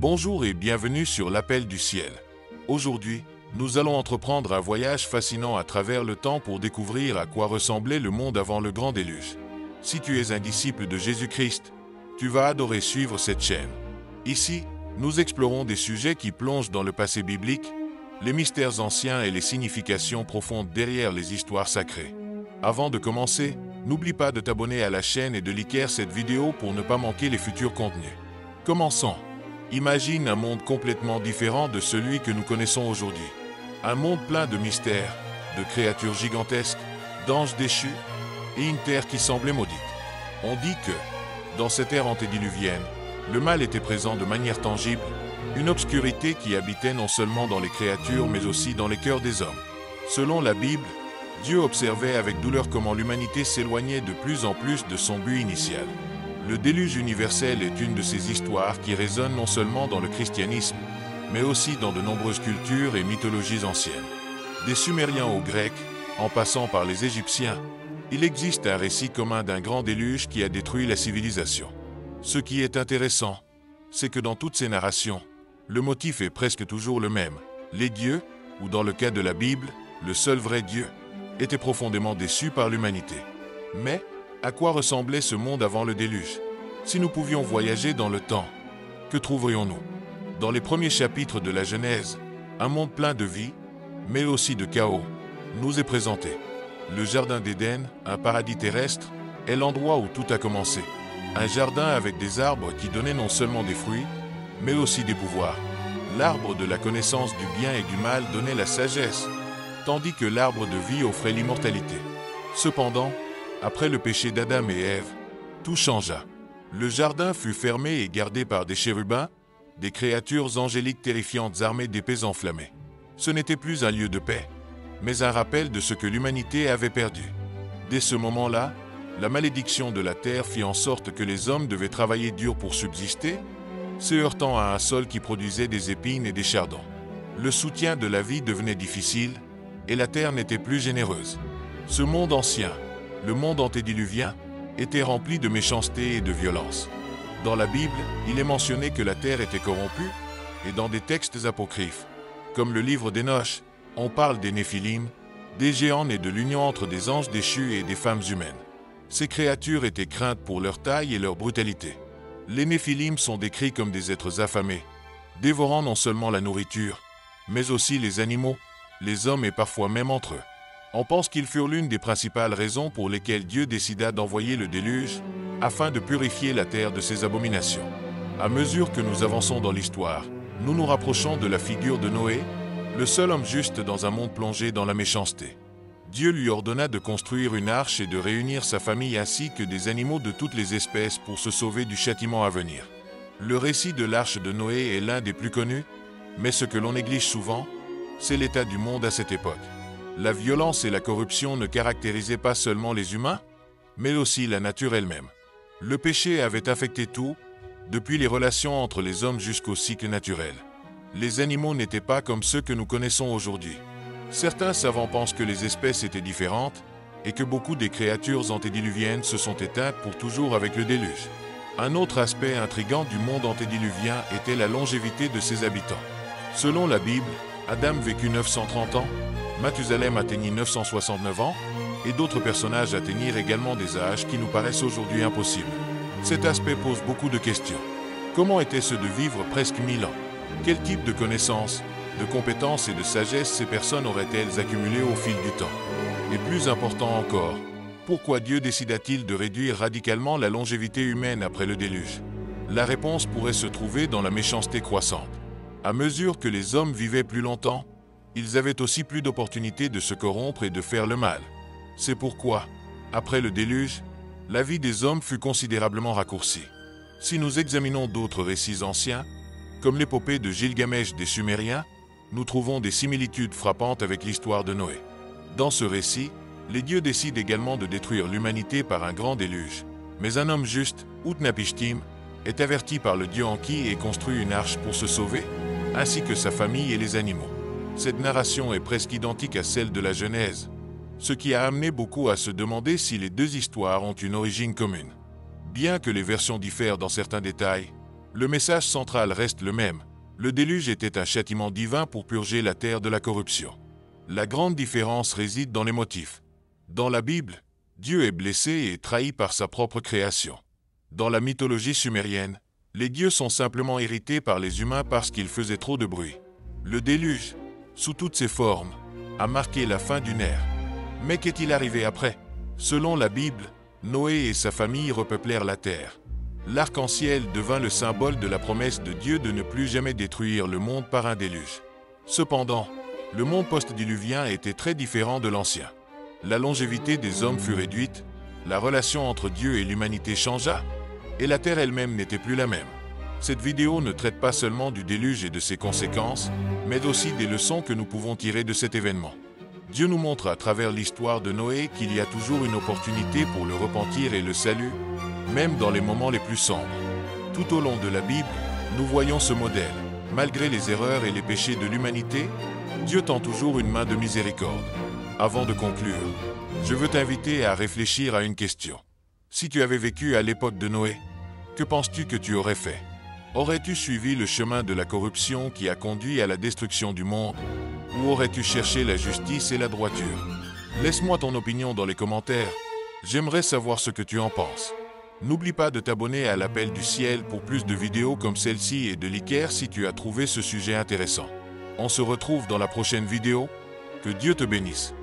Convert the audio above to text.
Bonjour et bienvenue sur l'Appel du ciel. Aujourd'hui, nous allons entreprendre un voyage fascinant à travers le temps pour découvrir à quoi ressemblait le monde avant le grand déluge. Si tu es un disciple de Jésus-Christ, tu vas adorer suivre cette chaîne. Ici, nous explorons des sujets qui plongent dans le passé biblique, les mystères anciens et les significations profondes derrière les histoires sacrées. Avant de commencer, n'oublie pas de t'abonner à la chaîne et de liker cette vidéo pour ne pas manquer les futurs contenus. Commençons. Imagine un monde complètement différent de celui que nous connaissons aujourd'hui. Un monde plein de mystères, de créatures gigantesques, d'anges déchus et une terre qui semblait maudite. On dit que, dans cette ère antédiluvienne, le mal était présent de manière tangible, une obscurité qui habitait non seulement dans les créatures mais aussi dans les cœurs des hommes. Selon la Bible, Dieu observait avec douleur comment l'humanité s'éloignait de plus en plus de son but initial. Le déluge universel est une de ces histoires qui résonnent non seulement dans le christianisme, mais aussi dans de nombreuses cultures et mythologies anciennes. Des Sumériens aux Grecs, en passant par les Égyptiens, il existe un récit commun d'un grand déluge qui a détruit la civilisation. Ce qui est intéressant, c'est que dans toutes ces narrations, le motif est presque toujours le même. Les dieux, ou dans le cas de la Bible, le seul vrai Dieu, étaient profondément déçus par l'humanité. Mais, à quoi ressemblait ce monde avant le déluge? Si nous pouvions voyager dans le temps, que trouverions-nous? Dans les premiers chapitres de la Genèse, un monde plein de vie, mais aussi de chaos, nous est présenté. Le jardin d'Éden, un paradis terrestre, est l'endroit où tout a commencé. Un jardin avec des arbres qui donnaient non seulement des fruits, mais aussi des pouvoirs. L'arbre de la connaissance du bien et du mal donnait la sagesse, tandis que l'arbre de vie offrait l'immortalité. Cependant, après le péché d'Adam et Ève, tout changea. Le jardin fut fermé et gardé par des chérubins, des créatures angéliques terrifiantes armées d'épées enflammées. Ce n'était plus un lieu de paix, mais un rappel de ce que l'humanité avait perdu. Dès ce moment-là, la malédiction de la terre fit en sorte que les hommes devaient travailler dur pour subsister, se heurtant à un sol qui produisait des épines et des chardons. Le soutien de la vie devenait difficile, et la terre n'était plus généreuse. Ce monde ancien, le monde antédiluvien, était rempli de méchanceté et de violence. Dans la Bible, il est mentionné que la terre était corrompue, et dans des textes apocryphes, comme le livre d'Énoch, on parle des Néphilim, des géants nés de l'union entre des anges déchus et des femmes humaines. Ces créatures étaient craintes pour leur taille et leur brutalité. Les Néphilim sont décrits comme des êtres affamés, dévorant non seulement la nourriture, mais aussi les animaux, les hommes et parfois même entre eux. On pense qu'ils furent l'une des principales raisons pour lesquelles Dieu décida d'envoyer le déluge, afin de purifier la terre de ses abominations. À mesure que nous avançons dans l'histoire, nous nous rapprochons de la figure de Noé, le seul homme juste dans un monde plongé dans la méchanceté. Dieu lui ordonna de construire une arche et de réunir sa famille ainsi que des animaux de toutes les espèces pour se sauver du châtiment à venir. Le récit de l'arche de Noé est l'un des plus connus, mais ce que l'on néglige souvent, c'est l'état du monde à cette époque. La violence et la corruption ne caractérisaient pas seulement les humains, mais aussi la nature elle-même. Le péché avait affecté tout, depuis les relations entre les hommes jusqu'au cycle naturel. Les animaux n'étaient pas comme ceux que nous connaissons aujourd'hui. Certains savants pensent que les espèces étaient différentes et que beaucoup des créatures antédiluviennes se sont éteintes pour toujours avec le déluge. Un autre aspect intrigant du monde antédiluvien était la longévité de ses habitants. Selon la Bible, Adam vécut 930 ans, Mathusalem atteignit 969 ans, et d'autres personnages atteignirent également des âges qui nous paraissent aujourd'hui impossibles. Cet aspect pose beaucoup de questions. Comment était-ce de vivre presque 1000 ans? Quel type de connaissances, de compétences et de sagesse ces personnes auraient-elles accumulées au fil du temps? Et plus important encore, pourquoi Dieu décida-t-il de réduire radicalement la longévité humaine après le déluge? La réponse pourrait se trouver dans la méchanceté croissante. À mesure que les hommes vivaient plus longtemps, ils avaient aussi plus d'opportunités de se corrompre et de faire le mal. C'est pourquoi, après le déluge, la vie des hommes fut considérablement raccourcie. Si nous examinons d'autres récits anciens, comme l'épopée de Gilgamech des Sumériens, nous trouvons des similitudes frappantes avec l'histoire de Noé. Dans ce récit, les dieux décident également de détruire l'humanité par un grand déluge. Mais un homme juste, Utnapishtim, est averti par le dieu Enki et construit une arche pour se sauver, ainsi que sa famille et les animaux. Cette narration est presque identique à celle de la Genèse, ce qui a amené beaucoup à se demander si les deux histoires ont une origine commune. Bien que les versions diffèrent dans certains détails, Le message central reste le même. Le déluge était un châtiment divin pour purger la terre de la corruption. La grande différence réside dans les motifs. Dans la Bible, Dieu est blessé et trahi par sa propre création. Dans la mythologie sumérienne, les dieux sont simplement irrités par les humains parce qu'ils faisaient trop de bruit. Le déluge, sous toutes ses formes, a marqué la fin d'une ère. Mais qu'est-il arrivé après? Selon la Bible, Noé et sa famille repeuplèrent la terre. L'arc-en-ciel devint le symbole de la promesse de Dieu de ne plus jamais détruire le monde par un déluge. Cependant, le monde post-diluvien était très différent de l'ancien. La longévité des hommes fut réduite, la relation entre Dieu et l'humanité changea, et la terre elle-même n'était plus la même. Cette vidéo ne traite pas seulement du déluge et de ses conséquences, mais aussi des leçons que nous pouvons tirer de cet événement. Dieu nous montre à travers l'histoire de Noé qu'il y a toujours une opportunité pour le repentir et le salut, même dans les moments les plus sombres. Tout au long de la Bible, nous voyons ce modèle. Malgré les erreurs et les péchés de l'humanité, Dieu tend toujours une main de miséricorde. Avant de conclure, je veux t'inviter à réfléchir à une question. Si tu avais vécu à l'époque de Noé, que penses-tu que tu aurais fait? Aurais-tu suivi le chemin de la corruption qui a conduit à la destruction du monde? Ou aurais-tu cherché la justice et la droiture? Laisse-moi ton opinion dans les commentaires. J'aimerais savoir ce que tu en penses. N'oublie pas de t'abonner à l'Appel du Ciel pour plus de vidéos comme celle-ci et de liker si tu as trouvé ce sujet intéressant. On se retrouve dans la prochaine vidéo. Que Dieu te bénisse.